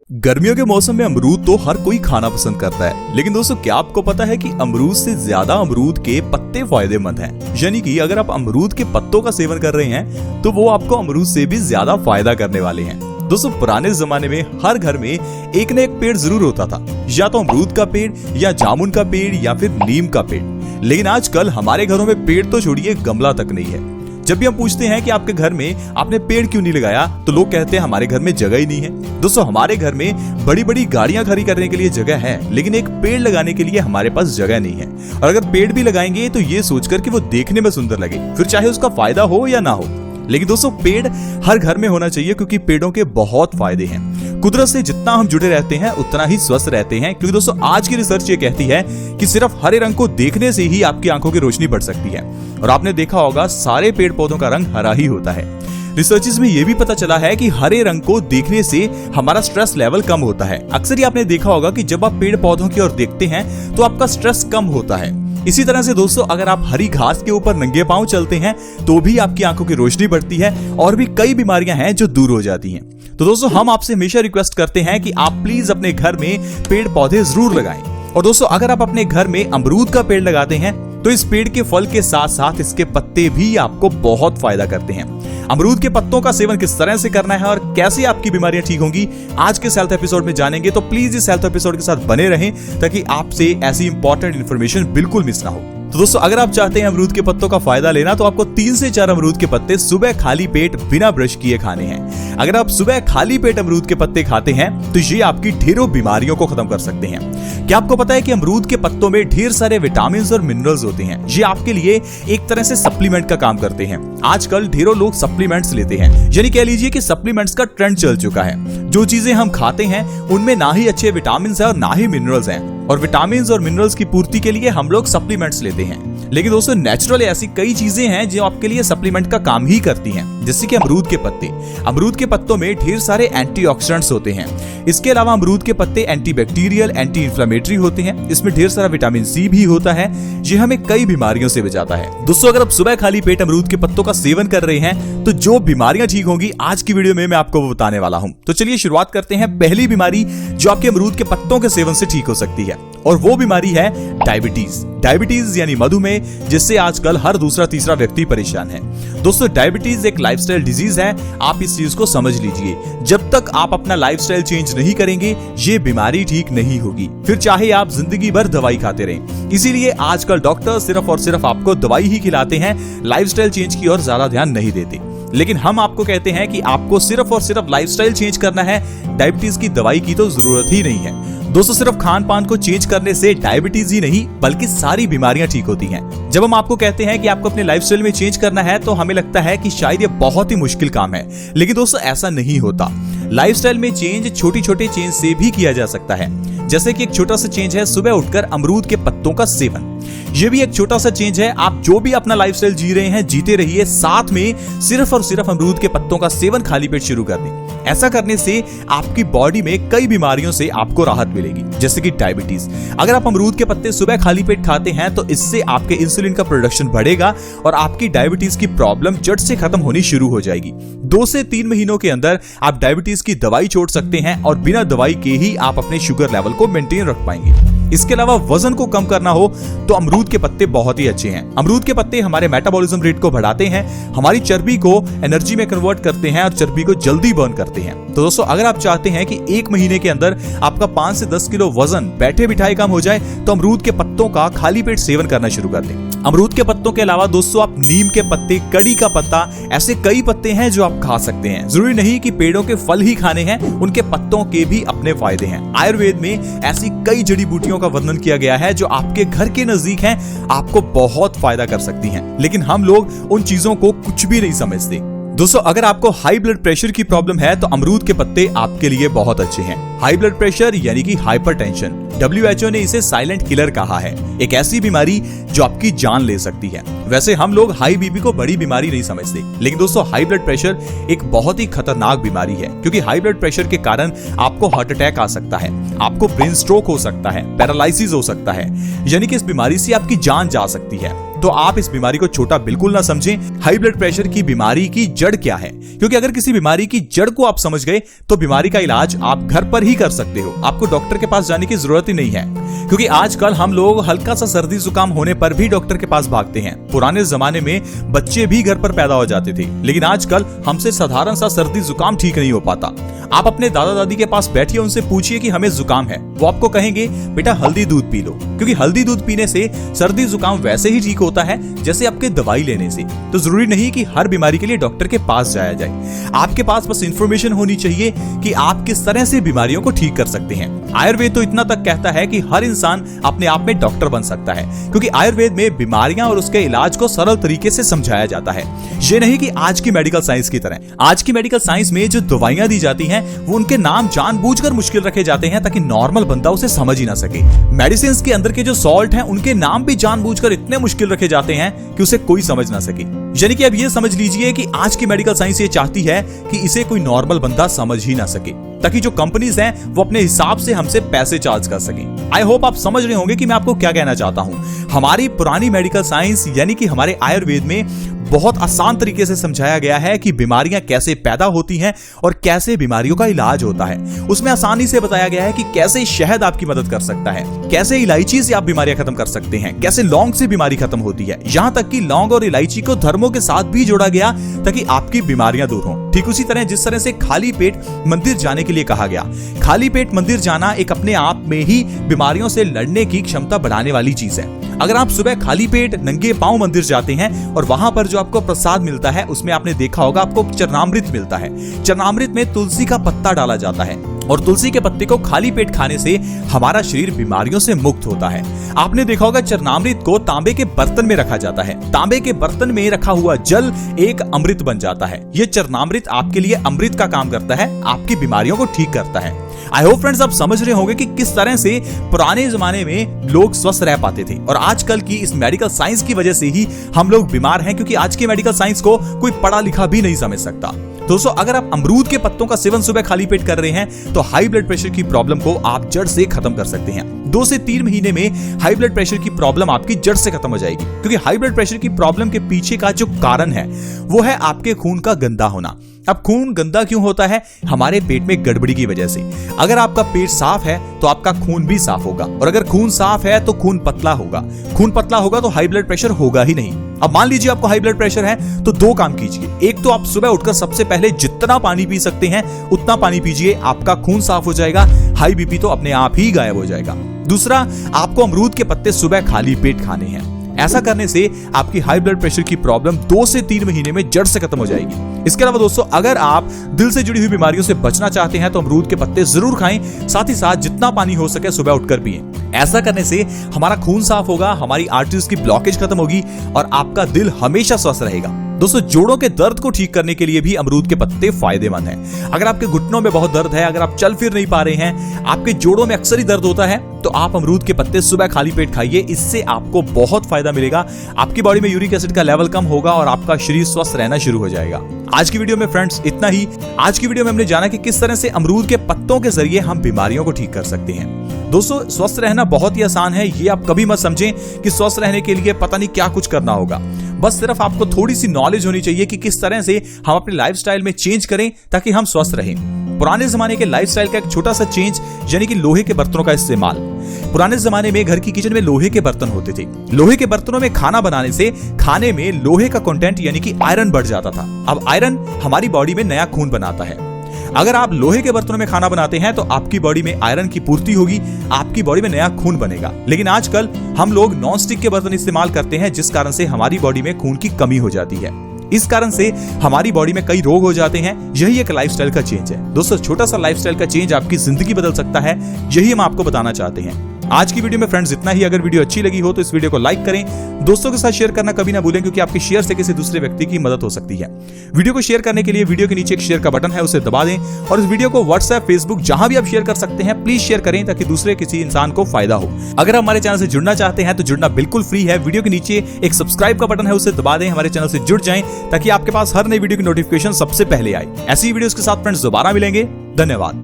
गर्मियों के मौसम में अमरूद तो हर कोई खाना पसंद करता है, लेकिन दोस्तों क्या आपको पता है कि अमरूद से ज्यादा अमरूद के पत्ते फायदेमंद हैं। यानी कि अगर आप अमरूद के पत्तों का सेवन कर रहे हैं तो वो आपको अमरूद से भी ज्यादा फायदा करने वाले हैं। दोस्तों पुराने जमाने में हर घर में एक न एक पेड़ जरूर होता था, या तो अमरूद का पेड़ या जामुन का पेड़ या फिर नीम का पेड़। लेकिन आजकल हमारे घरों में पेड़ तो छोड़िए, गमला तक नहीं है। जब भी हम पूछते हैं कि आपके घर में आपने पेड़ क्यों नहीं लगाया, तो लोग कहते हैं हमारे घर में जगह ही नहीं है। दोस्तों हमारे घर में बड़ी बड़ी गाड़ियां खड़ी करने के लिए जगह है, लेकिन एक पेड़ लगाने के लिए हमारे पास जगह नहीं है। और अगर पेड़ भी लगाएंगे तो ये सोचकर कि वो देखने में सुंदर लगे, फिर चाहे उसका फायदा हो या ना हो। लेकिन दोस्तों पेड़ हर घर में होना चाहिए, क्योंकि पेड़ों के बहुत फायदे हैं। कुदरत से जितना हम जुड़े रहते हैं उतना ही स्वस्थ रहते हैं, क्योंकि दोस्तों आज की रिसर्च ये कहती है कि सिर्फ हरे रंग को देखने से ही आपकी आंखों की रोशनी बढ़ सकती है। और आपने देखा होगा सारे पेड़ पौधों का रंग हरा ही होता है। रिसर्चेस में ये भी पता चला है कि हरे रंग को देखने से हमारा स्ट्रेस लेवल कम होता है। अक्सर ही आपने देखा होगा कि जब आप पेड़ पौधों की ओर देखते हैं तो आपका स्ट्रेस कम होता है। इसी तरह से दोस्तों अगर आप हरी घास के ऊपर नंगे पांव चलते हैं तो भी आपकी आंखों की रोशनी बढ़ती है और भी कई बीमारियां हैं जो दूर हो जाती हैं। तो दोस्तों हम आपसे हमेशा रिक्वेस्ट करते हैं कि आप प्लीज अपने घर में पेड़ पौधे जरूर लगाएं। और दोस्तों अगर आप अपने घर में अमरूद का पेड़ लगाते हैं तो इस पेड़ के फल के साथ साथ इसके पत्ते भी आपको बहुत फायदा करते हैं। अमरूद के पत्तों का सेवन किस तरह से करना है और कैसे आपकी बीमारियां ठीक होंगी, आज के हेल्थ एपिसोड में जानेंगे। तो प्लीज इस हेल्थ एपिसोड के साथ बने रहें ताकि आपसे ऐसी इंपॉर्टेंट इन्फॉर्मेशन बिल्कुल मिस ना हो। तो दोस्तों अगर आप चाहते हैं अमरूद के पत्तों का फायदा लेना तो आपको 3 से 4 अमरूद के पत्ते सुबह खाली पेट बिना ब्रश किए खाने हैं। अगर आप सुबह खाली पेट अमरूद के पत्ते खाते हैं तो ये आपकी ढेरों बीमारियों को खत्म कर सकते हैं। क्या आपको पता है कि अमरूद के पत्तों में ढेर सारे विटामिन और मिनरल्स होते हैं। ये आपके लिए एक तरह से सप्लीमेंट का काम करते हैं। आजकल ढेरों लोग सप्लीमेंट्स लेते हैं, यानी कह लीजिए कि सप्लीमेंट्स का ट्रेंड चल चुका है। जो चीजें हम खाते हैं उनमें ना ही अच्छे विटामिन है और ना ही मिनरल्स हैं, और विटामिन और मिनरल्स की पूर्ति के लिए हम लोग सप्लीमेंट्स लेते हैं। लेकिन दोस्तों नेचुरल ऐसी कई चीजें हैं जो आपके लिए सप्लीमेंट का काम ही करती हैं, जैसे कि अमरूद के पत्ते। अमरूद के पत्तों में ढेर सारे एंटीऑक्सीडेंट्स होते हैं। इसके अलावा अमरूद के पत्ते एंटीबैक्टीरियल, एंटी इंफ्लेमेटरी होते हैं। इसमें ढेर सारा विटामिन सी भी होता है, ये हमें कई बीमारियों से बचाता है। दोस्तों अगर आप सुबह खाली पेट अमरूद के पत्तों का सेवन कर रहे हैं तो जो बीमारियां ठीक होंगी आज की वीडियो में मैं आपको वो बताने वाला हूं। तो चलिए शुरुआत करते हैं पहली बीमारी जो आपके अमरूद के पत्तों के सेवन से ठीक हो सकती है, और वो बीमारी है डायबिटीज। डायबिटीज यानी मधुमेह, जिससे आजकल हर दूसरा तीसरा व्यक्ति परेशान है। दोस्तों डायबिटीज एक लाइफस्टाइल डिजीज है, आप इस चीज को समझ लीजिए। जब तक आप अपना लाइफस्टाइल चेंज नहीं करेंगे ये बीमारी ठीक नहीं होगी, फिर चाहे आप जिंदगी भर दवाई खाते रहें। इसीलिए आजकल डॉक्टर सिर्फ और सिर्फ आपको दवाई ही खिलाते हैं, लाइफस्टाइल चेंज की ओर ज्यादा ध्यान नहीं देते। लेकिन हम आपको कहते हैं कि आपको सिर्फ और सिर्फ लाइफस्टाइल चेंज करना है, डायबिटीज की दवाई की तो जरूरत ही नहीं है। दोस्तों सिर्फ खान पान को चेंज करने से डायबिटीज ही नहीं बल्कि सारी बीमारियां ठीक होती हैं। जब हम आपको कहते हैं कि आपको अपने लाइफस्टाइल में चेंज करना है तो हमें लगता है कि शायद ये बहुत ही मुश्किल काम है, लेकिन दोस्तों ऐसा नहीं होता। लाइफस्टाइल में चेंज छोटी छोटे चेंज से भी किया जा सकता है, जैसे कि एक छोटा सा चेंज है सुबह उठकर अमरूद के पत्तों का सेवन। ये भी एक छोटा सा चेंज है। आप जो भी अपना लाइफस्टाइल जी रहे हैं जीते रहिए, साथ में सिर्फ और सिर्फ अमरूद के पत्तों का सेवन खाली पेट शुरू कर दें। ऐसा करने से आपकी बॉडी में कई बीमारियों से आपको राहत मिलेगी, जैसे कि डायबिटीज। अगर आप अमरूद के पत्ते सुबह खाली पेट खाते हैं तो इससे आपके इंसुलिन का प्रोडक्शन बढ़ेगा और आपकी डायबिटीज की प्रॉब्लम जड़ से खत्म होनी शुरू हो जाएगी। 2 से 3 महीनों के अंदर आप डायबिटीज की दवाई छोड़ सकते हैं और बिना दवाई के ही आप अपने शुगर लेवल को मेंटेन रख पाएंगे। इसके अलावा वजन को कम करना हो तो अमरूद के पत्ते बहुत ही अच्छे हैं। अमरूद के पत्ते हमारे मेटाबॉलिज्म रेट को बढ़ाते हैं, हमारी चर्बी को एनर्जी में कन्वर्ट करते हैं और चर्बी को जल्दी बर्न करते हैं। तो दोस्तों अगर आप चाहते हैं कि 1 महीने के अंदर आपका 5 से 10 किलो वजन बैठे बिठाए कम हो जाए तो अमरूद के पत्तों का खाली पेट सेवन करना शुरू कर दें। अमरूद के पत्तों के अलावा दोस्तों आप नीम के पत्ते, कड़ी का पत्ता, ऐसे कई पत्ते हैं जो आप खा सकते हैं। जरूरी नहीं कि पेड़ों के फल ही खाने हैं, उनके पत्तों के भी अपने फायदे हैं। आयुर्वेद में ऐसी कई जड़ी बूटियों का वर्णन किया गया है जो आपके घर के नजदीक हैं, आपको बहुत फायदा कर सकती हैं, लेकिन हम लोग उन चीजों को कुछ भी नहीं समझते। दोस्तों अगर आपको हाई ब्लड प्रेशर की प्रॉब्लम है तो अमरूद के पत्ते आपके लिए बहुत अच्छे हैं। हाई ब्लड प्रेशर यानी कि हाइपरटेंशन, WHO ने इसे साइलेंट किलर कहा है, एक ऐसी बीमारी जो आपकी जान ले सकती है। वैसे हम लोग हाई बीपी को बड़ी बीमारी नहीं समझते, लेकिन दोस्तों हाई ब्लड प्रेशर एक बहुत ही खतरनाक बीमारी है, क्योंकि हाई ब्लड प्रेशर के कारण आपको हार्ट अटैक आ सकता है, आपको ब्रेन स्ट्रोक हो सकता है, पैरालिसिस हो सकता है, यानी कि इस बीमारी से आपकी जान जा सकती है। तो आप इस बीमारी को छोटा बिल्कुल ना समझें। हाई ब्लड प्रेशर की बीमारी की जड़ क्या है, क्योंकि अगर किसी बीमारी की जड़ को आप समझ गए तो बीमारी का इलाज आप घर पर ही कर सकते हो। आपको डॉक्टर के पास जाने की जरूरत ही नहीं है, क्योंकि आजकल हम लोग हल्का सा सर्दी जुकाम होने पर भी डॉक्टर के पास भागते हैं। पुराने जमाने में बच्चे भी घर पर पैदा हो जाते थे, लेकिन आजकल हमसे साधारण सा सर्दी जुकाम ठीक नहीं हो पाता। आप अपने दादा दादी के पास बैठिए, उनसे पूछिए कि हमें जुकाम है, वो आपको कहेंगे बेटा हल्दी दूध पी लो, क्योंकि हल्दी दूध पीने से सर्दी जुकाम वैसे ही ठीक होता है जैसे आपके दवाई लेने से। तो जरूरी नहीं कि हर बीमारी के लिए डॉक्टर के पास जाया जाए। आपके पास बस इंफॉर्मेशन होनी चाहिए कि आप किस तरह से बीमारियों को ठीक कर सकते हैं। आयुर्वेद तो इतना तक कहता है कि हर इंसान अपने आप में डॉक्टर बन सकता है, क्योंकि आयुर्वेद में बीमारियां और उसके इलाज को सरल तरीके से समझाया जाता है। ये नहीं कि आज की मेडिकल साइंस की तरह। आज की मेडिकल साइंस में जो दवाइयां दी जाती हैं वो उनके नाम जानबूझकर मुश्किल रखे जाते हैं ताकि नॉर्मल बंदा उसे समझ ही ना सके। मेडिसिन के अंदर के जो सॉल्ट हैं उनके नाम भी जानबूझकर इतने मुश्किल रखे जाते हैं कि उसे कोई समझ ना सके। यानी कि अब ये समझ लीजिए कि आज की मेडिकल साइंस ये चाहती है कि इसे कोई नॉर्मल बंदा समझ ही ना सके, ताकि जो कंपनीज हैं वो अपने हिसाब से हमसे पैसे चार्ज कर सकें। आई होप आप समझ रहे होंगे कि मैं आपको क्या कहना चाहता हूं। हमारी पुरानी मेडिकल साइंस यानी कि हमारे आयुर्वेद में बहुत आसान तरीके से समझाया गया है कि बीमारियां कैसे पैदा होती हैं और कैसे बीमारियों का इलाज होता है। उसमें आसानी से बताया गया है कि कैसे शहद आपकी मदद कर सकता है, कैसे इलायची से आप बीमारियां खत्म कर सकते हैं, कैसे लौंग से बीमारी खत्म होती है। यहां तक कि लौंग और इलायची को धर्मों के साथ भी जोड़ा गया ताकि आपकी बीमारियां दूर हों। ठीक उसी तरह जिस तरह से खाली पेट मंदिर जाने के लिए कहा गया। खाली पेट मंदिर जाना एक अपने आप में ही बीमारियों से लड़ने की क्षमता बढ़ाने वाली चीज है। अगर आप सुबह खाली पेट नंगे पांव मंदिर जाते हैं और वहां पर जो आपको प्रसाद मिलता है उसमें आपने देखा होगा आपको चरणामृत मिलता है। चरणामृत में तुलसी का पत्ता डाला जाता है और तुलसी के पत्ते को खाली पेट खाने से हमारा शरीर बीमारियों से मुक्त होता है। आपने देखा होगा चरणामृत को तांबे के बर्तन में रखा जाता है। तांबे के बर्तन में रखा हुआ जल एक अमृत बन जाता है। ये चरणामृत आपके लिए अमृत का काम करता है, आपकी बीमारियों को ठीक करता है। आई होप फ्रेंड्स आप समझ रहे होंगे कि किस तरह से पुराने जमाने में लोग स्वस्थ रह पाते थे और आजकल की इस मेडिकल साइंस की वजह से ही हम लोग बीमार हैं, क्योंकि आज की मेडिकल साइंस को कोई पढ़ा लिखा भी नहीं समझ सकता। दोस्तों अगर आप अमरूद के पत्तों का सेवन सुबह खाली पेट कर रहे हैं तो हाई ब्लड प्रेशर की प्रॉब्लम को आप जड़ से खत्म कर सकते हैं। 2 से 3 महीने में हाई ब्लड प्रेशर की प्रॉब्लम आपकी जड़ से खत्म हो जाएगी, क्योंकि हाई ब्लड प्रेशर की प्रॉब्लम के पीछे का जो कारण है वो है आपके खून का गंदा होना। अब खून गंदा क्यों होता है? हमारे पेट में गड़बड़ी की वजह से। अगर आपका पेट साफ है तो आपका खून भी साफ होगा, और अगर खून साफ है तो खून पतला होगा। खून पतला होगा तो हाई ब्लड प्रेशर होगा ही नहीं। अब मान लीजिए आपको हाई ब्लड प्रेशर है तो 2 काम कीजिए। एक तो आप सुबह उठकर सबसे पहले जितना पानी पी सकते हैं उतना पानी पीजिए, आपका खून साफ हो जाएगा, हाई बीपी तो अपने आप ही गायब हो जाएगा। दूसरा, आपको अमरूद के पत्ते सुबह खाली पेट खाने हैं। ऐसा करने से आपकी हाई ब्लड प्रेशर की प्रॉब्लम 2 से 3 महीने में जड़ से खत्म हो जाएगी। इसके अलावा दोस्तों अगर आप दिल से जुड़ी हुई बीमारियों से बचना चाहते हैं तो अमरूद के पत्ते जरूर खाएं, साथ ही साथ जितना पानी हो सके सुबह उठकर पिएं। ऐसा करने से हमारा खून साफ होगा, हमारी आर्टरीज की ब्लॉकेज खत्म होगी और आपका दिल हमेशा स्वस्थ रहेगा। दोस्तों जोड़ों के दर्द को ठीक करने के लिए भी अमरूद के पत्ते फायदेमंद हैं। अगर आपके घुटनों में बहुत दर्द है, अगर आप चल फिर नहीं पा रहे हैं, आपके जोड़ों में अक्सर ही दर्द होता है, तो आप अमरूद के पत्ते सुबह खाली पेट खाइए। इससे आपको बहुत फायदा मिलेगा। आपकी बॉडी में यूरिक एसिड का लेवल कम होगा और आपका शरीर स्वस्थ रहना शुरू हो जाएगा। आज की वीडियो में फ्रेंड्स इतना ही। आज की वीडियो में हमने जाना कि किस तरह से अमरूद के पत्तों के जरिए हम बीमारियों को ठीक कर सकते हैं। दोस्तों स्वस्थ रहना बहुत ही आसान है, ये आप कभी मत समझें कि स्वस्थ रहने के लिए पता नहीं क्या कुछ करना होगा। बस सिर्फ आपको थोड़ी सी नॉलेज होनी चाहिए कि किस तरह से हम अपने लाइफस्टाइल में चेंज करें ताकि हम स्वस्थ रहें। पुराने जमाने के लाइफस्टाइल का एक छोटा सा चेंज यानी कि लोहे के बर्तनों का इस्तेमाल। पुराने जमाने में घर की किचन में लोहे के बर्तन होते थे। लोहे के बर्तनों में खाना बनाने से खाने में लोहे का कंटेंट यानी कि आयरन बढ़ जाता था। अब आयरन हमारी बॉडी में नया खून बनाता है। अगर आप लोहे के बर्तनों में खाना बनाते हैं तो आपकी बॉडी में आयरन की पूर्ति होगी, आपकी बॉडी में नया खून बनेगा। लेकिन आजकल हम लोग नॉन स्टिक के बर्तन इस्तेमाल करते हैं, जिस कारण से हमारी बॉडी में खून की कमी हो जाती है। इस कारण से हमारी बॉडी में कई रोग हो जाते हैं। यही एक लाइफस्टाइल का चेंज है। दोस्तों छोटा सा लाइफस्टाइल का चेंज आपकी जिंदगी बदल सकता है, यही हम आपको बताना चाहते हैं। आज की वीडियो में फ्रेंड्स इतना ही। अगर वीडियो अच्छी लगी हो तो इस वीडियो को लाइक करें, दोस्तों के साथ शेयर करना कभी ना भूलें, क्योंकि आपके शेयर से किसी दूसरे व्यक्ति की मदद हो सकती है। वीडियो को शेयर करने के लिए वीडियो के नीचे एक शेयर का बटन है, उसे दबा दें और इस वीडियो को व्हाट्सएप, फेसबुक जहां भी आप शेयर कर सकते हैं प्लीज शेयर करें ताकि दूसरे किसी इंसान को फायदा हो। अगर हमारे चैनल से जुड़ना चाहते हैं तो जुड़ना बिल्कुल फ्री है। वीडियो के नीचे एक सब्सक्राइब का बटन है, उसे दबा दें, हमारे चैनल से जुड़ जाएं ताकि आपके पास हर नई वीडियो की नोटिफिकेशन सबसे पहले आए। ऐसी वीडियोस के साथ फ्रेंड्स दोबारा मिलेंगे। धन्यवाद।